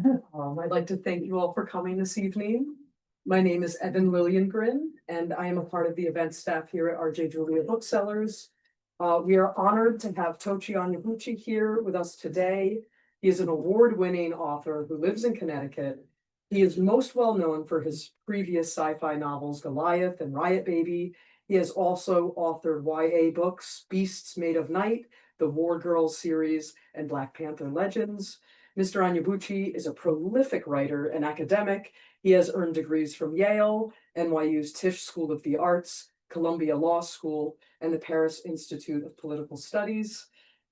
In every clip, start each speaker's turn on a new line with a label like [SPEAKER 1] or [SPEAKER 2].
[SPEAKER 1] I'd like to thank you all for coming this evening. My name is Evan Lilliengren, and I am a part of the event staff here at RJ Julia Booksellers. We are honored to have Tochi Onyebuchi here with us today. He is an award-winning author who lives in Connecticut. He is most well known for his previous sci-fi novels, Goliath and Riot Baby. He has also authored YA books, Beasts Made of Night, the War Girls series, and Black Panther Legends. Mr. Onyebuchi is a prolific writer and academic. He has earned degrees from Yale, NYU's Tisch School of the Arts, Columbia Law School, and the Paris Institute of Political Studies.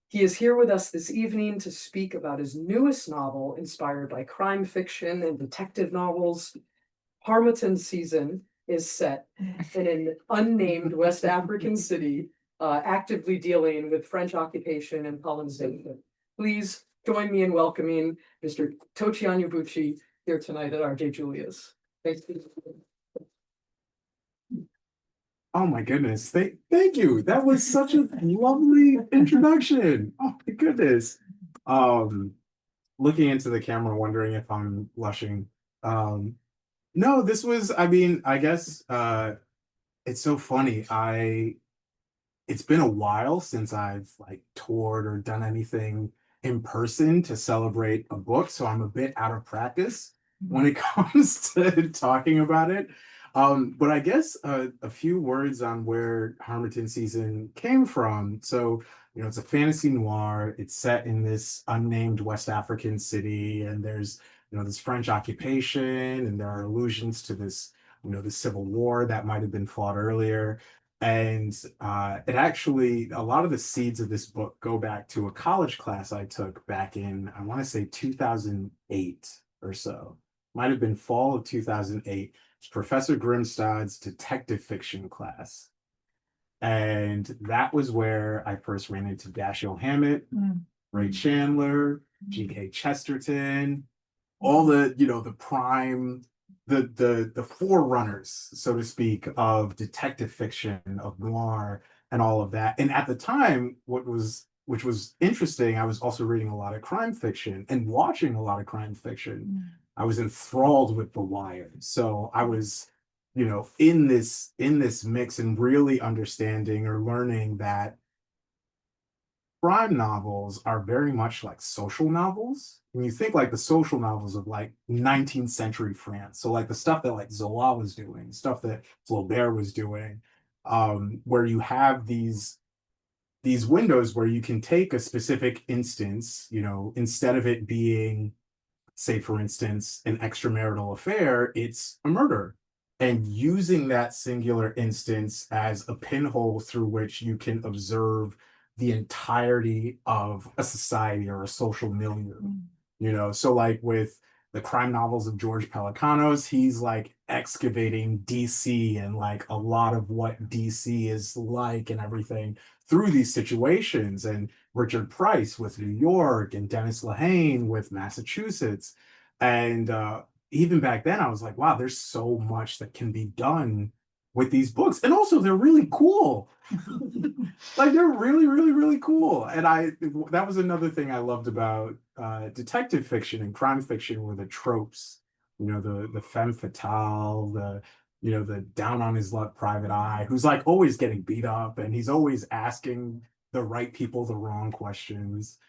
[SPEAKER 1] He is here with us this evening to speak about his newest novel, inspired by crime fiction and detective novels. Harmattan season is set in an unnamed West African city, actively dealing with French occupation and colonization. Please join me in welcoming Mr. Tochi Onyebuchi here tonight at RJ Julia's. Thanks.
[SPEAKER 2] Oh my goodness. Thank you. That was such a lovely introduction. Oh my goodness. Looking into the camera, wondering if I'm blushing. No, this was, I mean, I guess it's so funny. It's been a while since I've like toured or done anything in person to celebrate a book, so I'm a bit out of practice when it comes to talking about it. But I guess a few words on where Harmattan season came from. So, it's a fantasy noir. It's set in this unnamed West African city, and there's, this French occupation, and there are allusions to this, the Civil War that might have been fought earlier. And it actually, a lot of the seeds of this book go back to a college class I took back in, I want to say 2008 or so. Might have been fall of 2008. It's Professor Grimstad's detective fiction class. And that was where I first ran into Dashiell Hammett, Ray Chandler, G.K. Chesterton, all the prime the forerunners, so to speak, of detective fiction, of noir, and all of that. And at the time, which was interesting, I was also reading a lot of crime fiction and watching a lot of crime fiction. I was enthralled with The Wire. So I was, in this mix and really understanding or learning that crime novels are very much like social novels. When you think like the social novels of like 19th century France, so like the stuff that like Zola was doing, stuff that Flaubert was doing, where you have these windows where you can take a specific instance, instead of it being, say, for instance, an extramarital affair, it's a murder. And using that singular instance as a pinhole through which you can observe the entirety of a society or a social milieu. So like with the crime novels of George Pelecanos, he's like excavating DC and like a lot of what DC is like and everything through these situations. And Richard Price with New York, and Dennis Lehane with Massachusetts. And even back then, I was like, wow, there's so much that can be done with these books. And also, they're really cool. Like, they're really, really, really cool. And that was another thing I loved about detective fiction and crime fiction, were the tropes, the femme fatale, the down on his luck private eye, who's like always getting beat up and he's always asking the right people the wrong questions.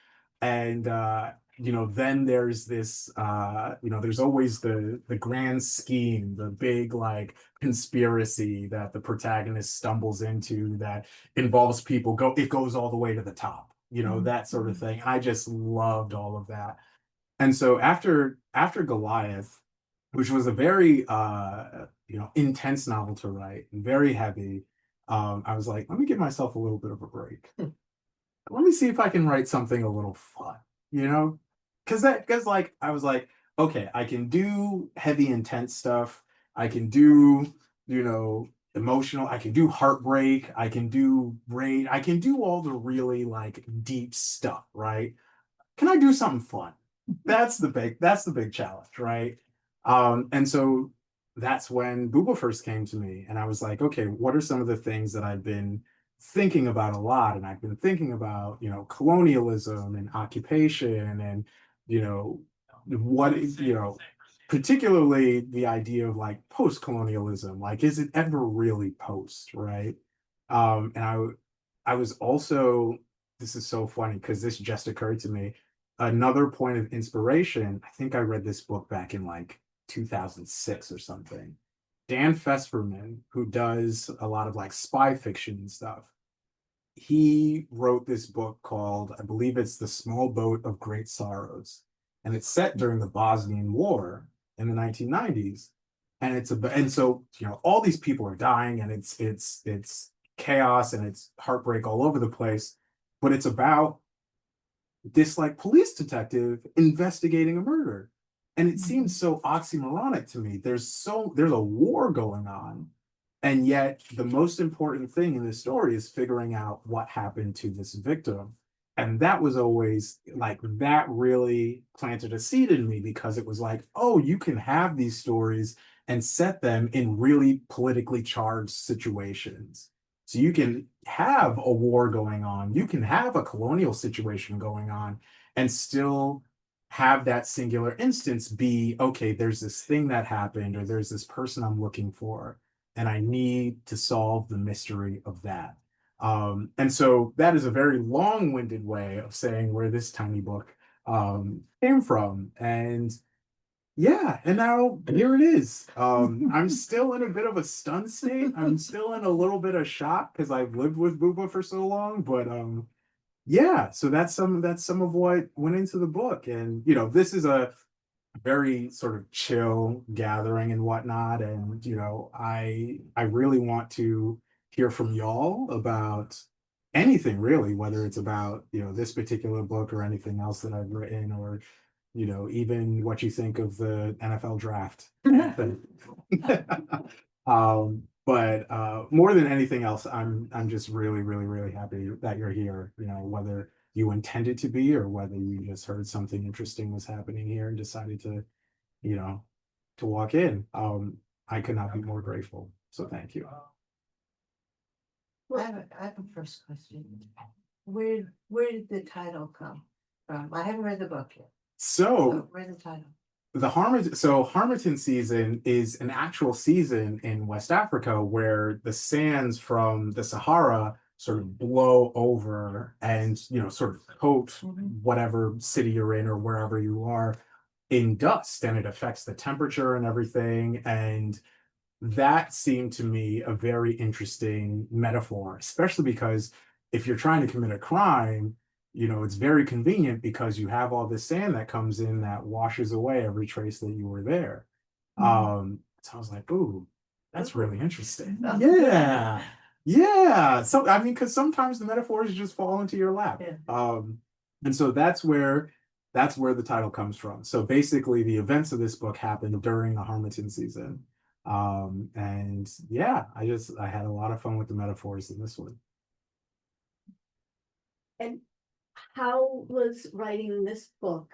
[SPEAKER 2] And then there's this there's always the grand scheme, the big like conspiracy that the protagonist stumbles into that involves people, it goes all the way to the top, that sort of thing. I just loved all of that. And so after Goliath, which was a very intense novel to write and very heavy, I was like, let me give myself a little bit of a break. Let me see if I can write something a little fun, because like I was like, okay, I can do heavy, intense stuff. I can do, emotional. I can do heartbreak. I can do rage. I can do all the really like deep stuff, right? Can I do something fun? That's the big challenge, right? And so that's when Google first came to me, and I was like, okay, what are some of the things that I've been thinking about a lot? And I've been thinking about, colonialism and occupation and, what is, particularly the idea of like post-colonialism, like is it ever really post, right? And I was also, this is so funny because this just occurred to me. Another point of inspiration, I think I read this book back in like 2006 or something. Dan Fesperman, who does a lot of like spy fiction and stuff, he wrote this book called, I believe it's The Small Boat of Great Sorrows. And it's set during the Bosnian War in the 1990s. And so, all these people are dying and it's chaos and it's heartbreak all over the place. But it's about this like police detective investigating a murder. And it seems so oxymoronic to me. There's a war going on, and yet the most important thing in this story is figuring out what happened to this victim. And that was always like, that really planted a seed in me because it was like, oh, you can have these stories and set them in really politically charged situations. So you can have a war going on, you can have a colonial situation going on, and still have that singular instance be, okay, there's this thing that happened, or there's this person I'm looking for, and I need to solve the mystery of that. And so that is a very long-winded way of saying where this tiny book came from. And yeah, and now here it is. I'm still in a bit of a stunned state. I'm still in a little bit of shock because I've lived with Booba for so long. But yeah, so that's some of what went into the book. And this is a very sort of chill gathering and whatnot. And I really want to hear from y'all about anything really, whether it's about this particular book or anything else that I've written, or even what you think of the NFL draft. But more than anything else, I'm just really, really, really happy that you're here, whether you intended to be or whether you just heard something interesting was happening here and decided you know, to walk in. I could not be more grateful. So thank you.
[SPEAKER 3] I have a first question. Where did the title come from? I haven't read the book yet.
[SPEAKER 2] So
[SPEAKER 3] Where's the title?
[SPEAKER 2] Harmattan season is an actual season in West Africa where the sands from the Sahara sort of blow over and sort of coat whatever city you're in or wherever you are in dust, and it affects the temperature and everything. And that seemed to me a very interesting metaphor, especially because if you're trying to commit a crime, it's very convenient because you have all this sand that comes in that washes away every trace that you were there. So I was like, ooh, that's really interesting. Yeah. Yeah. So I mean, because sometimes the metaphors just fall into your lap.
[SPEAKER 3] Yeah.
[SPEAKER 2] And so that's where the title comes from. So basically the events of this book happened during the Harmattan season. And yeah, I had a lot of fun with the metaphors in this one.
[SPEAKER 4] And how was writing this book,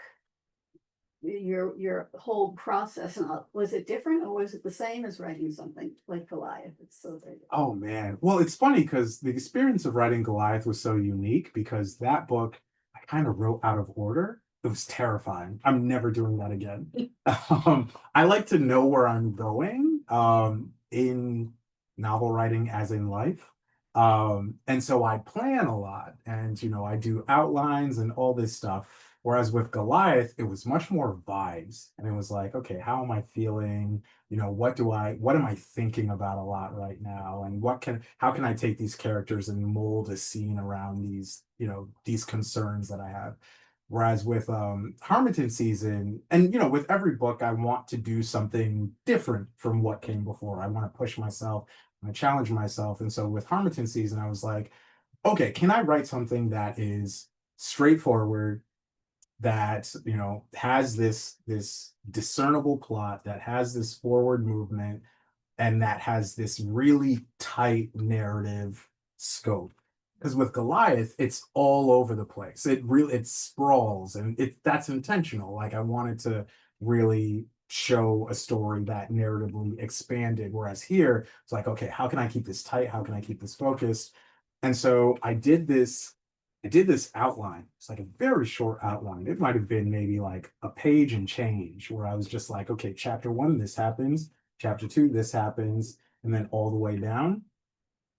[SPEAKER 4] your whole process, and was it different or was it the same as writing something like Goliath? It's so very different.
[SPEAKER 2] Oh man. Well, it's funny because the experience of writing Goliath was so unique because that book I kind of wrote out of order. It was terrifying. I'm never doing that again. I like to know where I'm going in novel writing as in life. And so I plan a lot and I do outlines and all this stuff. Whereas with Goliath, it was much more vibes. And it was like, okay, how am I feeling? What am I thinking about a lot right now? And how can I take these characters and mold a scene around these concerns that I have? Whereas with Harmattan season, and with every book, I want to do something different from what came before. I want to push myself, I challenge myself. And so with Harmattan season, I was like, okay, can I write something that is straightforward, that has this discernible plot, that has this forward movement, and that has this really tight narrative scope? Because with Goliath, it's all over the place. It sprawls, and that's intentional. Like I wanted to really show a story that narratively expanded. Whereas here, it's like, okay, how can I keep this tight? How can I keep this focused? And so I did this I did this outline. It's like a very short outline. It might have been maybe like a page and change where I was just like, okay, chapter 1, this happens, chapter 2, this happens, and then all the way down.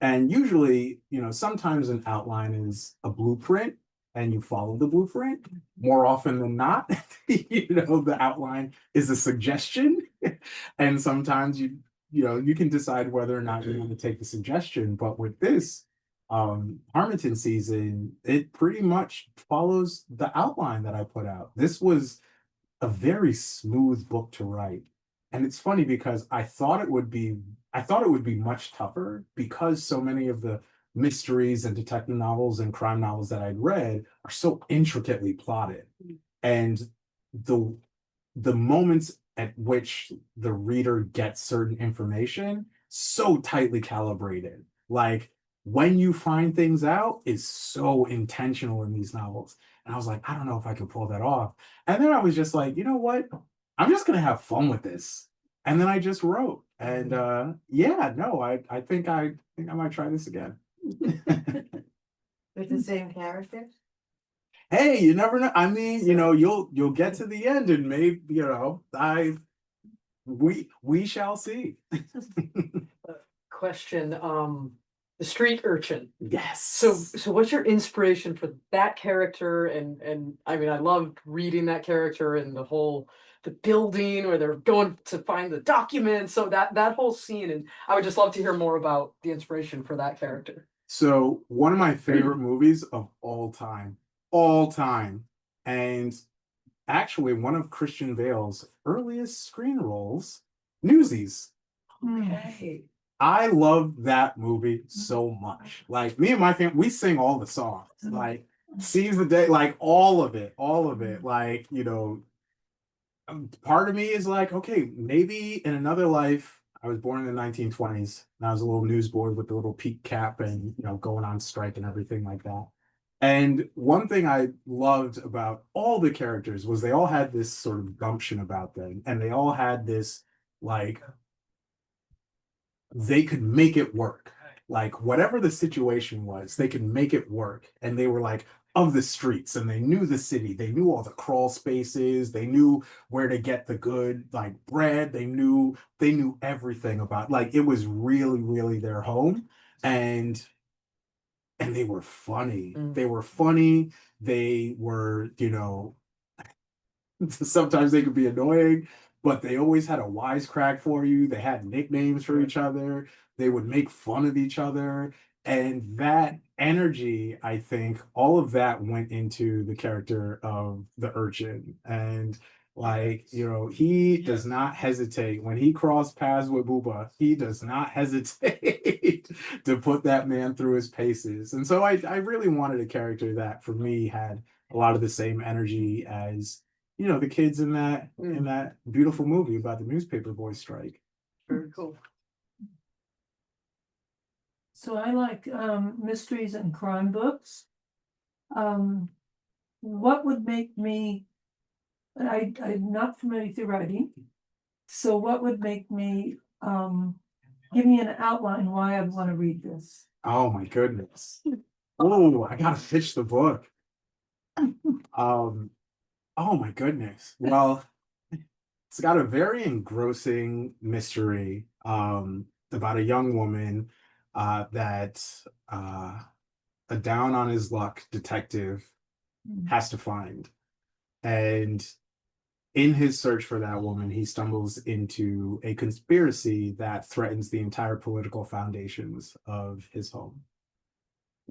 [SPEAKER 2] And usually, sometimes an outline is a blueprint and you follow the blueprint. More often than not, the outline is a suggestion. And sometimes you can decide whether or not you want to take the suggestion. But with this, Harmattan season, it pretty much follows the outline that I put out. This was a very smooth book to write. And it's funny because I thought it would be much tougher because so many of the mysteries and detective novels and crime novels that I'd read are so intricately plotted. And the moments at which the reader gets certain information so tightly calibrated. Like when you find things out is so intentional in these novels. And I was like, I don't know if I could pull that off. And then I was just like, you know what? I'm just gonna have fun with this. And then I just wrote. And yeah, no, I think I might try this again.
[SPEAKER 3] With the same characters?
[SPEAKER 2] Hey, you never know. I mean, you'll get to the end and maybe, we shall see.
[SPEAKER 1] Question, the street urchin.
[SPEAKER 2] Yes.
[SPEAKER 1] So what's your inspiration for that character? And I mean, I loved reading that character and the building where they're going to find the documents. So that whole scene, and I would just love to hear more about the inspiration for that character.
[SPEAKER 2] So one of my favorite movies of all time, and actually one of Christian Bale's earliest screen roles, Newsies.
[SPEAKER 1] Okay.
[SPEAKER 2] I love that movie so much. Like me and my family, we sing all the songs. Like Seize the Day, like all of it. Like, part of me is like, okay, maybe in another life, I was born in the 1920s and I was a little newsboy with the little peak cap and, going on strike and everything like that. And one thing I loved about all the characters was they all had this sort of gumption about them. And they all had this, like, they could make it work. Like, whatever the situation was, they could make it work. And they were like, of the streets, and they knew the city. They knew all the crawl spaces. They knew where to get the good, like, bread. They knew everything about, like, it was really, really their home. And they were funny. They were funny. They were, sometimes they could be annoying, but they always had a wisecrack for you. They had nicknames for each other. They would make fun of each other. And that energy, I think, all of that went into the character of the urchin. And like, he does not hesitate. When he crossed paths with Booba, he does not hesitate to put that man through his paces. And so I really wanted a character that for me had a lot of the same energy as the kids in that beautiful movie about the newspaper boy strike.
[SPEAKER 1] Very cool.
[SPEAKER 5] So I like mysteries and crime books. What would make me, I'm not familiar with your writing, so what would make me give me an outline why I'd want to read this?
[SPEAKER 2] Oh my goodness. Oh, I gotta pitch the book. Oh my goodness. Well, it's got a very engrossing mystery about a young woman that a down on his luck detective has to find. And in his search for that woman, he stumbles into a conspiracy that threatens the entire political foundations of his home.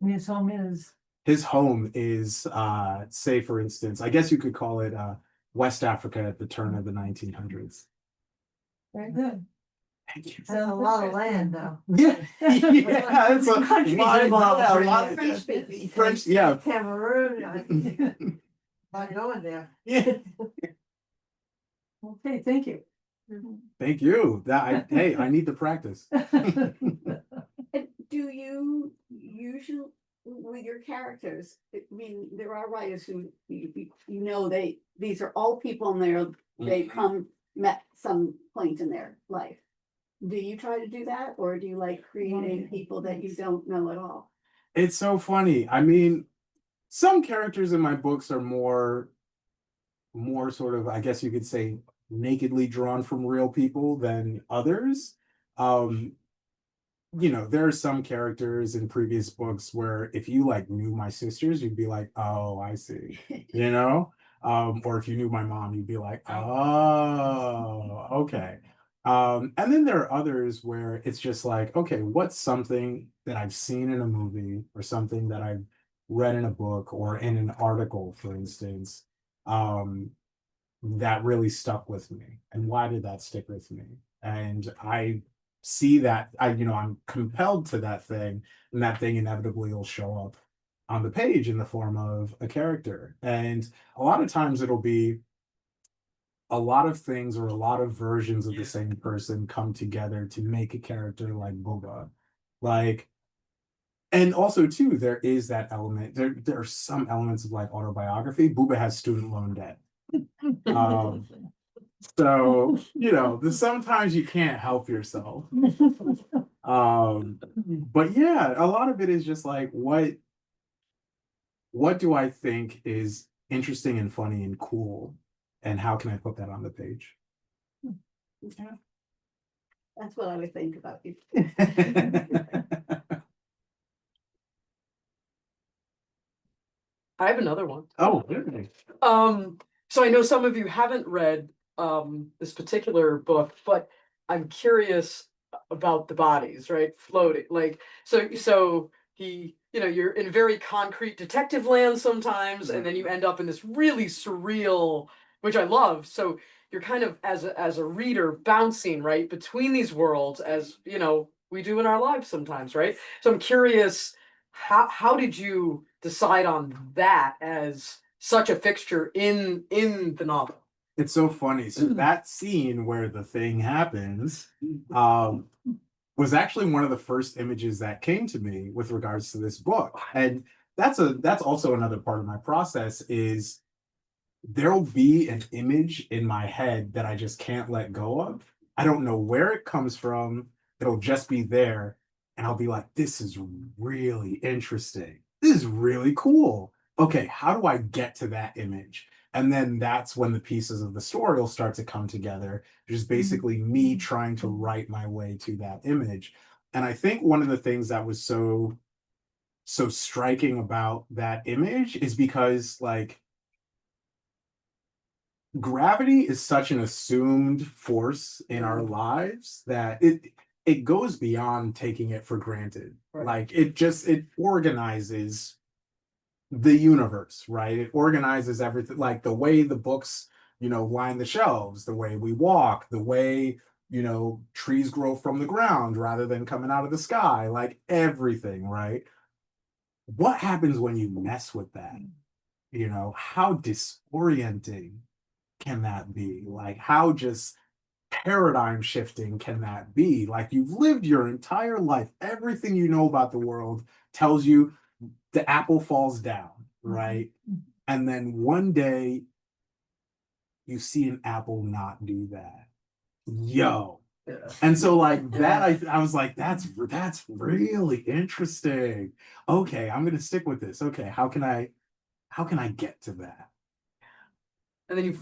[SPEAKER 5] And his home is?
[SPEAKER 2] His home is, say, for instance, I guess you could call it West Africa at the turn of the 1900s.
[SPEAKER 5] Very good.
[SPEAKER 2] Thank you.
[SPEAKER 3] That's a lot of land, though.
[SPEAKER 2] Yeah, yeah, it's a
[SPEAKER 3] Countries
[SPEAKER 2] lot,
[SPEAKER 3] involved.
[SPEAKER 2] yeah, a lot of
[SPEAKER 4] French speaking.
[SPEAKER 2] French, yeah.
[SPEAKER 3] Cameroon, not going there.
[SPEAKER 2] Yeah.
[SPEAKER 5] Okay, thank you.
[SPEAKER 2] Thank you. Hey, I need to practice.
[SPEAKER 4] And do you usually, with your characters, I mean, there are writers who, these are all people in they met some point in their life. Do you try to do that, or do you like creating people that you don't know at all?
[SPEAKER 2] It's so funny. I mean, some characters in my books are more sort of, I guess you could say, nakedly drawn from real people than others. Um, there are some characters in previous books where if you like knew my sisters, you'd be like, oh, I see, or if you knew my mom, you'd be like, oh, okay. And then there are others where it's just like, okay, what's something that I've seen in a movie or something that I've read in a book or in an article, for instance, that really stuck with me, and why did that stick with me? And I see that I'm compelled to that thing, and that thing inevitably will show up on the page in the form of a character. And a lot of times it'll be a lot of things or a lot of versions of the same person come together to make a character like Booba. Like, and also too, there is that element. There are some elements of like autobiography. Booba has student loan debt. Um, so sometimes you can't help yourself. But yeah, a lot of it is just like what do I think is interesting and funny and cool, and how can I put that on the page?
[SPEAKER 4] Yeah. That's what I would think about you.
[SPEAKER 1] I have another one.
[SPEAKER 2] Oh, really?
[SPEAKER 1] So I know some of you haven't read this particular book, but I'm curious about the bodies, right? Floating. Like so he, you're in very concrete detective land sometimes, and then you end up in this really surreal, which I love. So you're kind of as a reader bouncing right between these worlds, as we do in our lives sometimes, right? So I'm curious, how did you decide on that as such a fixture in the novel?
[SPEAKER 2] It's so funny. So that scene where the thing happens was actually one of the first images that came to me with regards to this book. And that's also another part of my process is there'll be an image in my head that I just can't let go of. I don't know where it comes from. It'll just be there. And I'll be like, this is really interesting. This is really cool. Okay, how do I get to that image? And then that's when the pieces of the story will start to come together. Just basically me trying to write my way to that image. And I think one of the things that was so striking about that image is because like gravity is such an assumed force in our lives that it goes beyond taking it for granted.
[SPEAKER 1] Right.
[SPEAKER 2] Like it organizes the universe, right? It organizes everything, like the way the books, line the shelves, the way we walk, the way, trees grow from the ground rather than coming out of the sky, like everything, right? What happens when you mess with that? How disorienting can that be? Like, how just paradigm shifting can that be? Like, you've lived your entire life, everything you know about the world tells you the apple falls down, right? And then one day you see an apple not do that. Yo.
[SPEAKER 1] Yeah.
[SPEAKER 2] And so like that, I was like, that's really interesting. Okay, I'm gonna stick with this. Okay, how can I get to that?
[SPEAKER 1] And then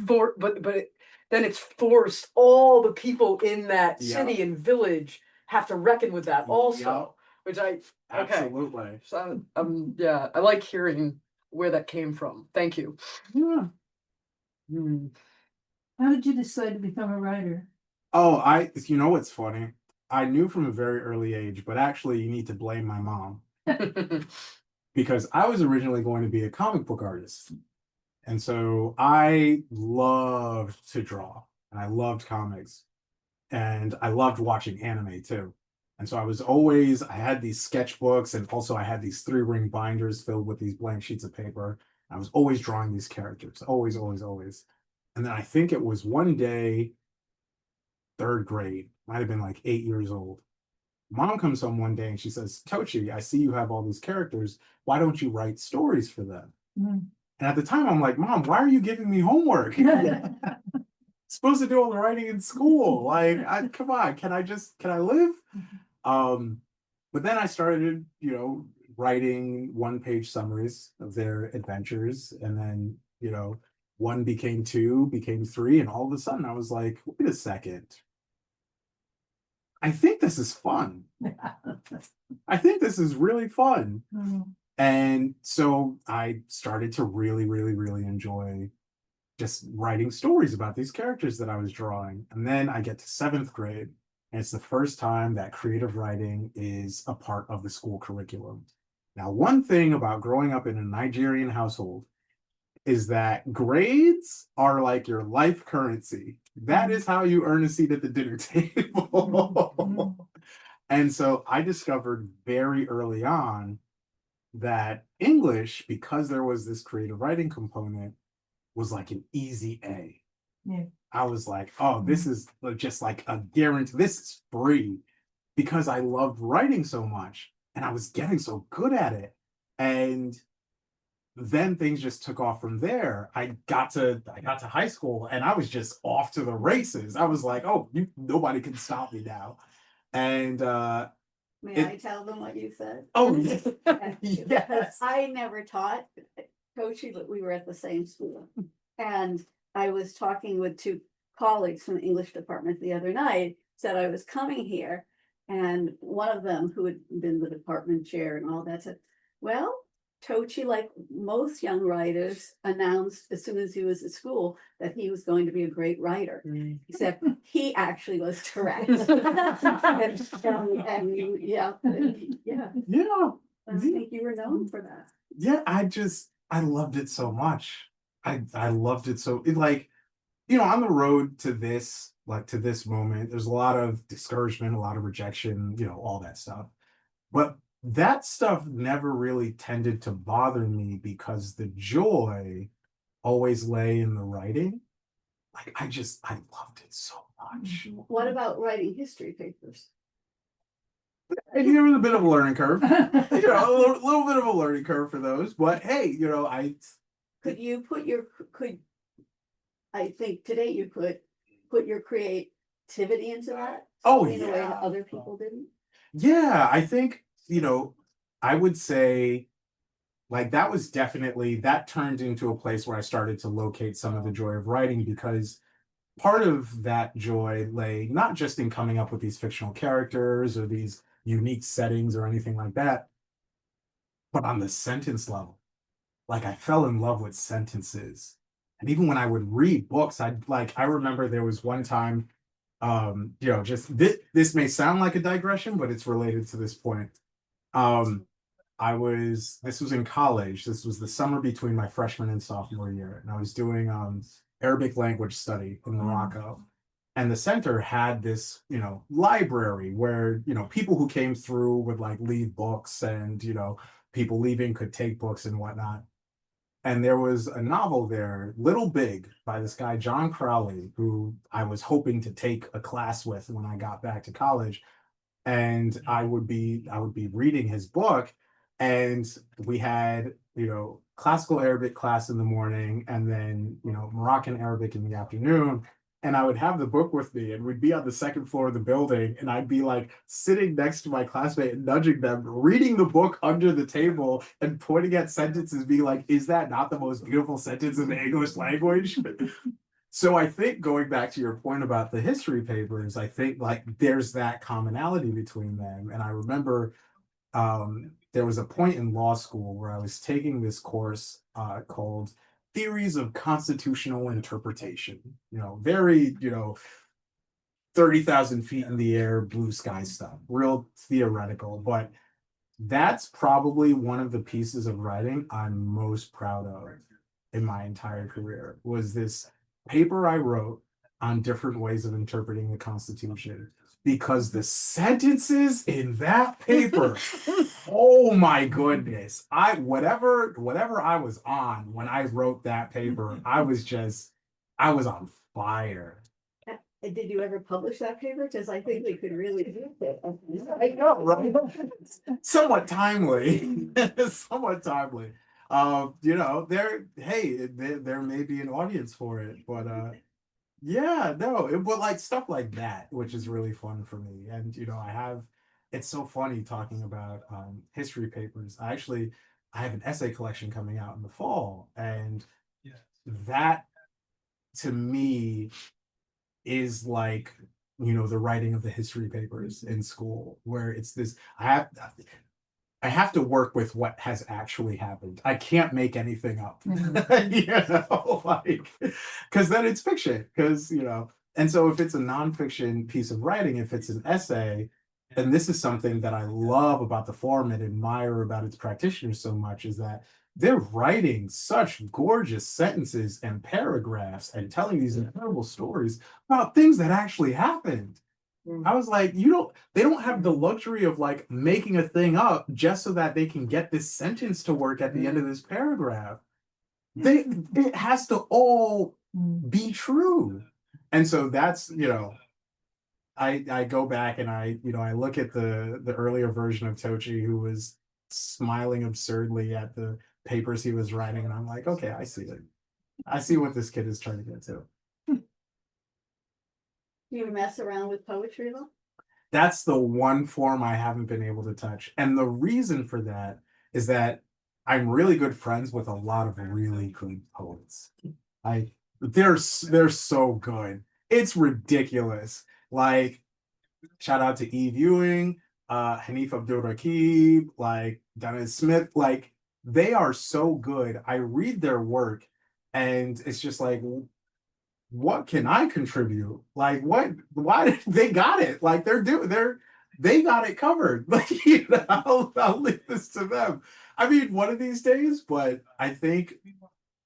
[SPEAKER 1] then it's forced all the people in that
[SPEAKER 2] Yeah.
[SPEAKER 1] city and village have to reckon with that also,
[SPEAKER 2] Yeah.
[SPEAKER 1] which okay.
[SPEAKER 2] Absolutely.
[SPEAKER 1] So yeah, I like hearing where that came from. Thank you.
[SPEAKER 2] Yeah.
[SPEAKER 5] How did you decide to become a writer?
[SPEAKER 2] Oh, what's funny? I knew from a very early age, but actually you need to blame my mom because I was originally going to be a comic book artist. And so I loved to draw and I loved comics and I loved watching anime too. And so I had these sketchbooks and also I had these 3-ring binders filled with these blank sheets of paper. I was always drawing these characters, always, always, always. And then I think it was one day, 3rd grade, might have been like 8 years old. Mom comes home one day and she says, Tochi, I see you have all these characters. Why don't you write stories for them? And at the time, I'm like, Mom, why are you giving me homework? Supposed to do all the writing in school. Like, come on, can I live? But then I started, writing 1-page summaries of their adventures, and then, you know, 1 became 2, became 3, and all of a sudden I was like, wait a second. I think this is fun. I think this is really fun.
[SPEAKER 5] Mm.
[SPEAKER 2] And so I started to really, really, really enjoy just writing stories about these characters that I was drawing. And then I get to 7th grade, and it's the first time that creative writing is a part of the school curriculum. Now, one thing about growing up in a Nigerian household is that grades are like your life currency. That is how you earn a seat at the dinner table. And so I discovered very early on that English, because there was this creative writing component, was like an easy A.
[SPEAKER 5] Yeah.
[SPEAKER 2] I was like, oh, this is just like a guarantee. This is free, because I loved writing so much and I was getting so good at it. And then things just took off from there. I got to high school and I was just off to the races. I was like, oh, nobody can stop me now. And
[SPEAKER 4] May I tell them what you said?
[SPEAKER 2] oh
[SPEAKER 4] Because
[SPEAKER 2] yes.
[SPEAKER 4] I never taught Tochi, but we were at the same school. And I was talking with 2 colleagues from the English department the other night, said I was coming here. And one of them, who had been the department chair and all that, said, well, Tochi, like most young writers, announced as soon as he was at school that he was going to be a great writer. Except he actually was correct. and yeah, yeah.
[SPEAKER 2] Yeah.
[SPEAKER 4] I think you were known for that.
[SPEAKER 2] Yeah, I loved it so much. I loved it so like, you know, on the road to this, like to this moment, there's a lot of discouragement, a lot of rejection, you know, all that stuff. But that stuff never really tended to bother me because the joy always lay in the writing. Like I loved it so much.
[SPEAKER 4] What about writing history papers?
[SPEAKER 2] And there was a bit of a learning curve, you know, a little bit of a learning curve for those. But hey, you know,
[SPEAKER 4] Could you put your, I think today you could put your creativity into that?
[SPEAKER 2] Oh,
[SPEAKER 4] in a way that
[SPEAKER 2] yeah.
[SPEAKER 4] other people didn't?
[SPEAKER 2] Yeah, I think, you know, I would say like that was definitely, that turned into a place where I started to locate some of the joy of writing, because part of that joy lay not just in coming up with these fictional characters or these unique settings or anything like that, but on the sentence level. Like I fell in love with sentences. And even when I would read books, I remember there was one time, you know, just this may sound like a digression, but it's related to this point. This was in college. This was the summer between my freshman and sophomore year. And I was doing Arabic language study in Morocco. And the center had this, you know, library where, you know, people who came through would like leave books, and, you know, people leaving could take books and whatnot. And there was a novel there, Little Big, by this guy, John Crowley, who I was hoping to take a class with when I got back to college. And I would be reading his book, and we had, you know, classical Arabic class in the morning, and then, you know, Moroccan Arabic in the afternoon. And I would have the book with me, and we'd be on the second floor of the building, and I'd be like sitting next to my classmate and nudging them, reading the book under the table and pointing at sentences, being like, is that not the most beautiful sentence in the English language? So I think, going back to your point about the history papers, I think like there's that commonality between them. And I remember there was a point in law school where I was taking this course called Theories of Constitutional Interpretation. You know, very, you know, 30,000 feet in the air, blue sky stuff, real theoretical. But that's probably one of the pieces of writing I'm most proud of in my entire career, was this paper I wrote on different ways of interpreting the Constitution, because the sentences in that paper, oh my goodness, whatever I was on when I wrote that paper, I was on fire.
[SPEAKER 4] Did you ever publish that paper? Because I think we could really do it.
[SPEAKER 2] I know, right? Somewhat timely. Somewhat timely. You know, there may be an audience for it, but yeah, no, but like stuff like that, which is really fun for me. And you know, I have it's so funny talking about history papers. I have an essay collection coming out in the fall, and that to me is like, you know, the writing of the history papers in school, where it's this I have to work with what has actually happened. I can't make anything up. You know, like, because then it's fiction. Because, you know, and so if it's a nonfiction piece of writing, if it's an essay, and this is something that I love about the form and admire about its practitioners so much, is that they're writing such gorgeous sentences and paragraphs and telling these incredible stories about things that actually happened. I was like, they don't have the luxury of like making a thing up just so that they can get this sentence to work at the end of this paragraph. It has to all be true. And so that's, you know, I go back and I look at the earlier version of Tochi, who was smiling absurdly at the papers he was writing, and I'm like, okay, I see it. I see what this kid is trying to get to.
[SPEAKER 4] Do you mess around with poetry though?
[SPEAKER 2] That's the one form I haven't been able to touch. And the reason for that is that I'm really good friends with a lot of really good poets. They're so good. It's ridiculous. Like, shout out to Eve Ewing, Hanif Abdul Rakib, like Dennis Smith. Like, they are so good. I read their work and it's just like, what can I contribute? Like, why they got it? Like, they got it covered. Like, you know, I'll leave this to them. I mean, one of these days, but I think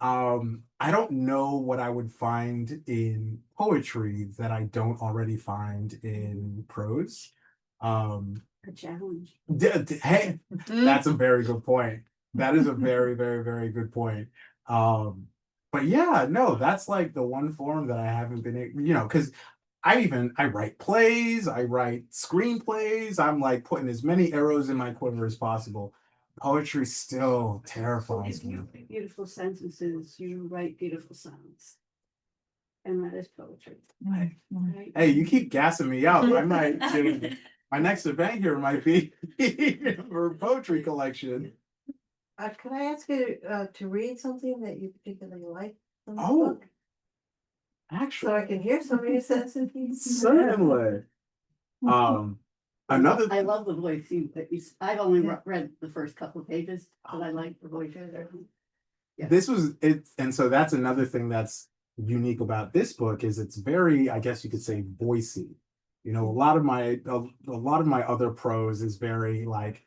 [SPEAKER 2] I don't know what I would find in poetry that I don't already find in prose.
[SPEAKER 4] A challenge.
[SPEAKER 2] Hey, that's a very good point. That is a very, very, very good point. But yeah, no, that's like the one form that I haven't been, you know, because I write plays, I write screenplays. I'm like putting as many arrows in my quiver as possible. Poetry still terrifies
[SPEAKER 4] If
[SPEAKER 2] me.
[SPEAKER 4] you write beautiful sentences, you write beautiful sounds. And that is poetry. Right?
[SPEAKER 2] Hey, you keep gassing me out. I might, you know, my next event here might be for a poetry collection.
[SPEAKER 3] Could I ask you to read something that you particularly like from the
[SPEAKER 2] Oh,
[SPEAKER 3] book?
[SPEAKER 2] actually,
[SPEAKER 3] So I can hear some of your sentences.
[SPEAKER 2] certainly. Another
[SPEAKER 4] I love the voice I've only read the first couple of pages, but I like the voice. Yeah.
[SPEAKER 2] This was it, and so that's another thing that's unique about this book is it's very, I guess you could say, voicey. You know, a lot of my other prose is very like,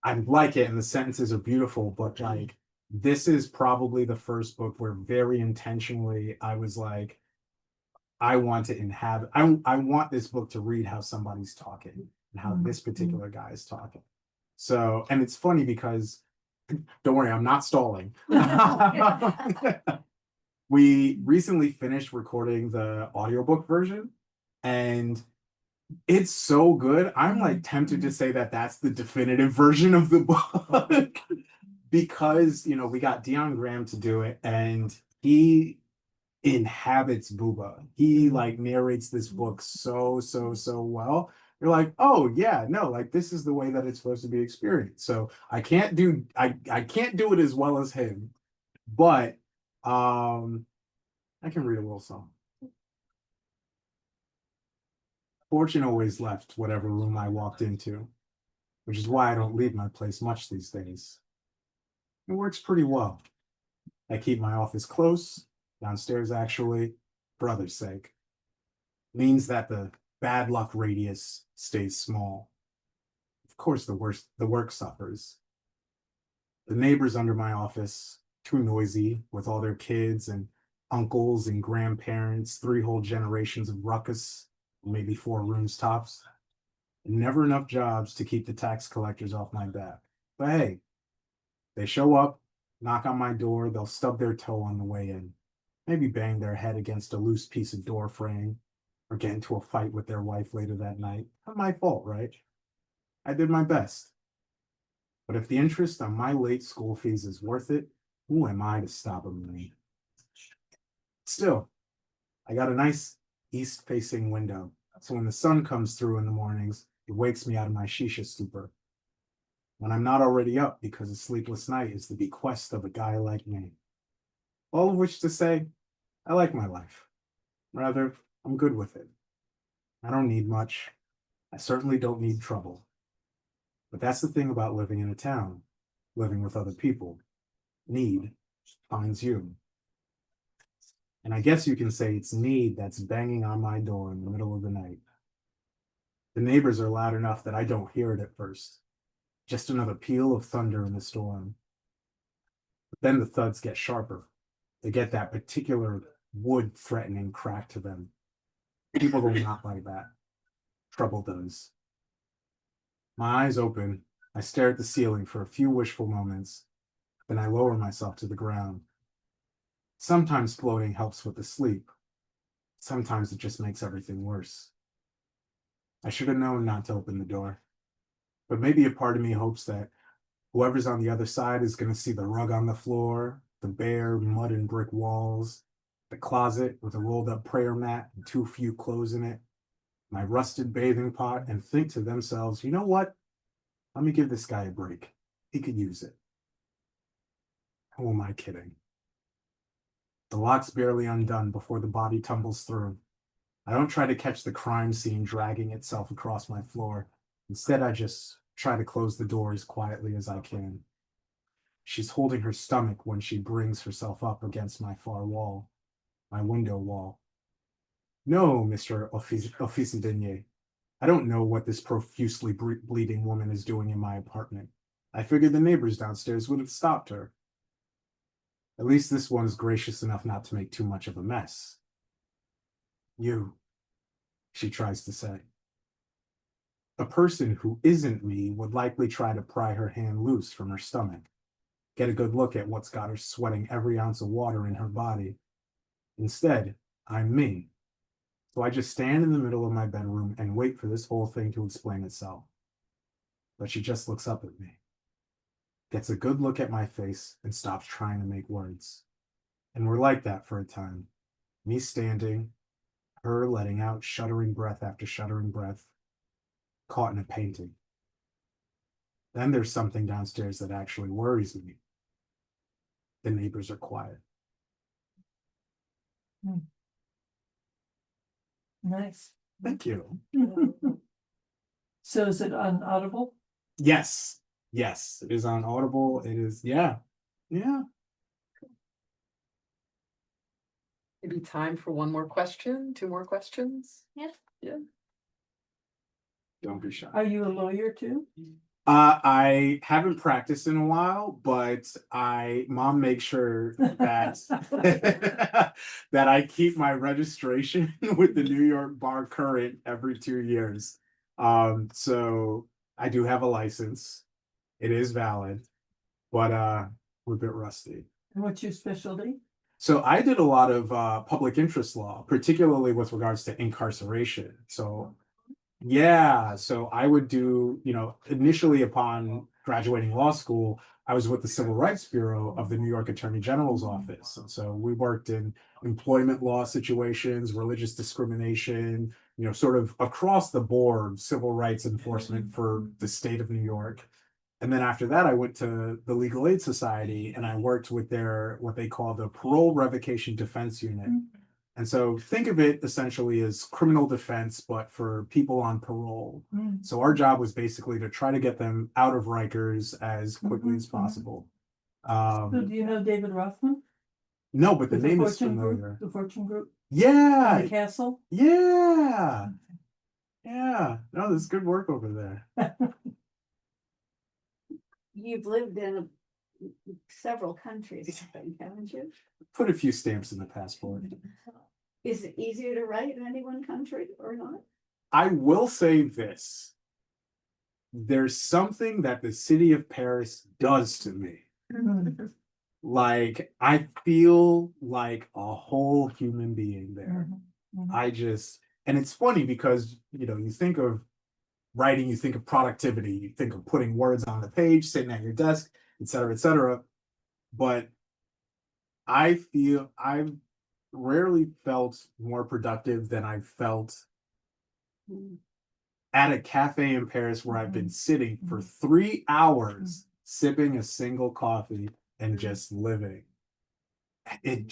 [SPEAKER 2] I like it and the sentences are beautiful, but like this is probably the first book where very intentionally I was like, I want to inhabit, I want this book to read how somebody's talking and how this particular guy is talking. So, and it's funny because don't worry, I'm not stalling. We recently finished recording the audiobook version, and it's so good. I'm like tempted to say that that's the definitive version of the book because, you know, we got Dion Graham to do it, and he inhabits Booba. He like narrates this book so well. You're like, oh yeah, no, like this is the way that it's supposed to be experienced. So I can't do it as well as him, but I can read a little song. Fortune always left whatever room I walked into, which is why I don't leave my place much these days. It works pretty well. I keep my office close, downstairs actually, for others' sake. Means that the bad luck radius stays small. Of course, the work suffers. The neighbors under my office, too noisy with all their kids and uncles and grandparents, 3 whole generations of ruckus, maybe 4 rooms tops. Never enough jobs to keep the tax collectors off my back. But hey, they show up, knock on my door, they'll stub their toe on the way in, maybe bang their head against a loose piece of door frame, or get into a fight with their wife later that night. Not my fault, right? I did my best. But if the interest on my late school fees is worth it, who am I to stop them? Still, I got a nice east-facing window, so when the sun comes through in the mornings, It wakes me out of my shisha stupor. When I'm not already up because a sleepless night is the bequest of a guy like me. All of which to say, I like my life. Rather, I'm good with it. I don't need much. I certainly don't need trouble. But that's the thing about living in a town, living with other people. Need finds you. And I guess you can say it's need that's banging on my door in the middle of the night. The neighbors are loud enough that I don't hear it at first. Just another peal of thunder in the storm. But then the thuds get sharper. They get that particular wood-threatening crack to them. People do not like that. Trouble does. My eyes open. I stare at the ceiling for a few wishful moments. Then I lower myself to the ground. Sometimes floating helps with the sleep. Sometimes it just makes everything worse. I should have known not to open the door. But maybe a part of me hopes that whoever's on the other side is going to see the rug on the floor, the bare mud and brick walls, the closet with a rolled up prayer mat and too few clothes in it, my rusted bathing pot, and think to themselves, you know what? Let me give this guy a break. He could use it. Who am I kidding? The lock's barely undone before the body tumbles through. I don't try to catch the crime scene dragging itself across my floor. Instead, I just try to close the door as quietly as I can. She's holding her stomach when she brings herself up against my far wall, my window wall. No, Mr. Officindenier, I don't know what this profusely bleeding woman is doing in my apartment. I figured the neighbors downstairs would have stopped her. At least this one's gracious enough not to make too much of a mess. You, she tries to say. A person who isn't me would likely try to pry her hand loose from her stomach, get a good look at what's got her sweating every ounce of water in her body. Instead, I'm me. So I just stand in the middle of my bedroom and wait for this whole thing to explain itself. But she just looks up at me, gets a good look at my face, and stops trying to make words. And we're like that for a time. Me standing, her letting out shuddering breath after shuddering breath, caught in a painting. Then there's something downstairs that actually worries me. The neighbors are quiet.
[SPEAKER 5] Nice.
[SPEAKER 2] Thank you.
[SPEAKER 5] So is it on Audible?
[SPEAKER 2] Yes. Yes. It is on Audible. It is, yeah. Yeah.
[SPEAKER 1] Maybe time for one more question, two more questions?
[SPEAKER 4] Yes.
[SPEAKER 1] Yeah.
[SPEAKER 2] Don't be shy.
[SPEAKER 5] Are you a lawyer too?
[SPEAKER 2] I haven't practiced in a while, but mom makes sure that that I keep my registration with the New York Bar current every 2 years. So I do have a license. It is valid, but we're a bit rusty.
[SPEAKER 5] And what's your specialty?
[SPEAKER 2] So I did a lot of public interest law, particularly with regards to incarceration. So yeah, so I would do, initially upon graduating law school, I was with the Civil Rights Bureau of the New York Attorney General's office. And so we worked in employment law situations, religious discrimination, sort of across the board civil rights enforcement for the state of New York. And then after that, I went to the Legal Aid Society and I worked with their, what they call the Parole Revocation Defense Unit. And so think of it essentially as criminal defense, but for people on parole. So our job was basically to try to get them out of Rikers as quickly as possible.
[SPEAKER 5] So do you know David Rothman?
[SPEAKER 2] No, but the
[SPEAKER 5] With
[SPEAKER 2] name is
[SPEAKER 5] Fortune
[SPEAKER 2] familiar.
[SPEAKER 5] Group, the Fortune Group,
[SPEAKER 2] Yeah,
[SPEAKER 5] and the Castle?
[SPEAKER 2] yeah, yeah. No, there's good work over there.
[SPEAKER 4] You've lived in several countries, I think, haven't you?
[SPEAKER 2] Put a few stamps in the passport.
[SPEAKER 4] Is it easier to write in any one country or not?
[SPEAKER 2] I will say this. There's something that the city of Paris does to me. Like, I feel like a whole human being there. And it's funny because, you think of writing, you think of productivity, you think of putting words on the page, sitting at your desk, et cetera, et cetera. But I feel I've rarely felt more productive than I've felt at a cafe in Paris where I've been sitting for 3 hours, sipping a single coffee and just living. It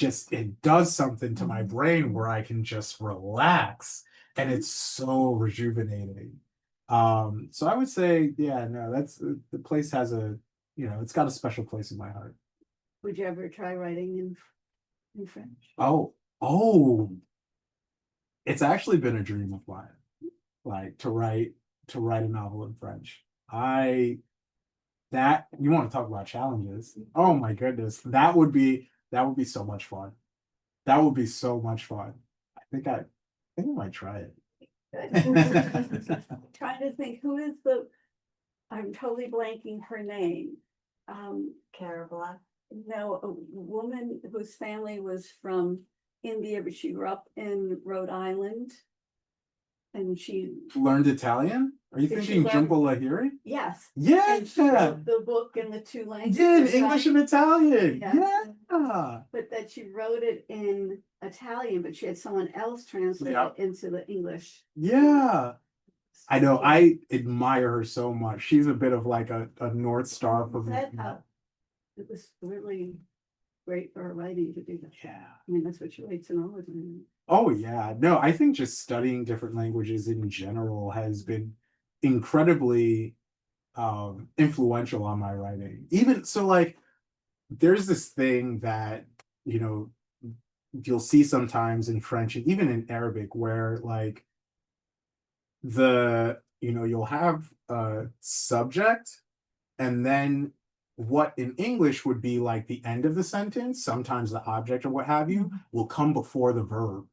[SPEAKER 2] does something to my brain where I can just relax, and it's so rejuvenating. So I would say, yeah, no, that's the place has it's got a special place in my heart.
[SPEAKER 4] Would you ever try writing in French?
[SPEAKER 2] Oh, it's actually been a dream of mine, like to write a novel in French. That you want to talk about challenges. Oh my goodness. That would be so much fun. That would be so much fun. I think I might try it.
[SPEAKER 4] Trying to think, I'm totally blanking her name.
[SPEAKER 3] Carabla.
[SPEAKER 4] No, a woman whose family was from India, but she grew up in Rhode Island. And she,
[SPEAKER 2] Learned Italian? Are you
[SPEAKER 4] Did she
[SPEAKER 2] thinking
[SPEAKER 4] learn-
[SPEAKER 2] Jumbo Lahiri?
[SPEAKER 4] yes,
[SPEAKER 2] Yeah.
[SPEAKER 4] and she wrote the book in the two languages.
[SPEAKER 2] Yeah, in English and Italian.
[SPEAKER 4] Yeah.
[SPEAKER 2] Yeah.
[SPEAKER 4] But that she wrote it in Italian, but she had someone else translate
[SPEAKER 2] Yeah.
[SPEAKER 4] it into the English.
[SPEAKER 2] Yeah. I know. I admire her so much. She's a bit of like a North Star for me.
[SPEAKER 4] It was really great for her writing to do that.
[SPEAKER 2] Yeah.
[SPEAKER 4] I mean, that's what she writes in all of them.
[SPEAKER 2] Oh yeah. No, I think just studying different languages in general has been incredibly influential on my writing. Even so, like there's this thing that, you know, you'll see sometimes in French and even in Arabic where like you'll have a subject and then what in English would be like the end of the sentence, sometimes the object or what have you, will come before the verb.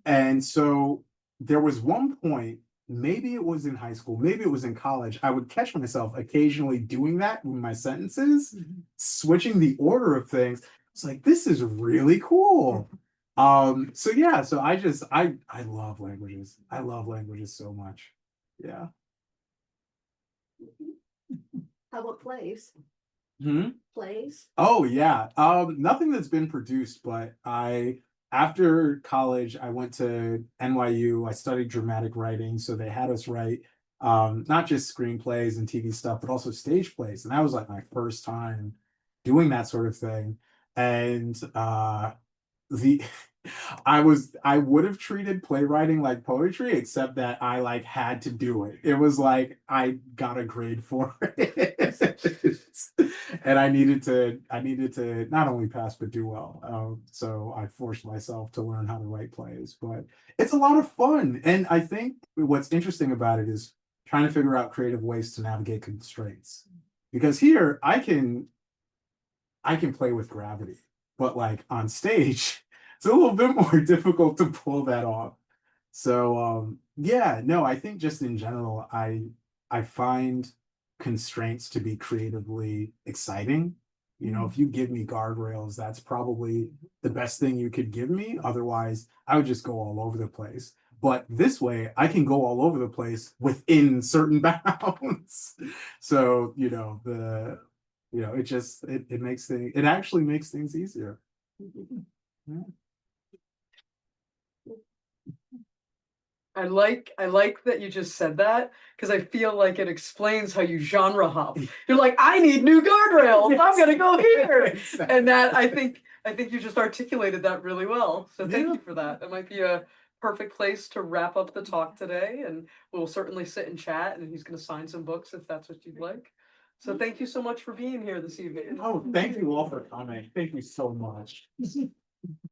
[SPEAKER 2] And so there was one point, maybe it was in high school, maybe it was in college, I would catch myself occasionally doing that with my sentences, switching the order of things. It's like, this is really cool. So yeah, so I love languages. I love languages so much. Yeah.
[SPEAKER 4] How about plays?
[SPEAKER 2] Hmm?
[SPEAKER 4] Plays?
[SPEAKER 2] Oh yeah. Nothing that's been produced, but after college I went to NYU. I studied dramatic writing, so they had us write not just screenplays and TV stuff, but also stage plays. And that was like my first time doing that sort of thing. And the I would have treated playwriting like poetry, except that I like had to do it. It was like I got a grade for it. And I needed to not only pass but do well. So I forced myself to learn how to write plays, but it's a lot of fun. And I think what's interesting about it is trying to figure out creative ways to navigate constraints. Because here I can play with gravity, but like on stage, it's a little bit more difficult to pull that off. So yeah, no, I think just in general, I find constraints to be creatively exciting. You know, if you give me guardrails, that's probably the best thing you could give me. Otherwise, I would just go all over the place. But this way, I can go all over the place within certain bounds. So, it actually makes things easier. Yeah.
[SPEAKER 1] I like that you just said that because I feel like it explains how you genre hop. You're like, I need new guardrails. I'm gonna go here.
[SPEAKER 2] Exactly.
[SPEAKER 1] And that I think you just articulated that really well. So thank
[SPEAKER 2] Yeah.
[SPEAKER 1] you for that. That might be a perfect place to wrap up the talk today. And we'll certainly sit and chat, and he's gonna sign some books if that's what you'd like. So thank you so much for being here this evening.
[SPEAKER 2] Oh, thank you all for coming. Thank you so much.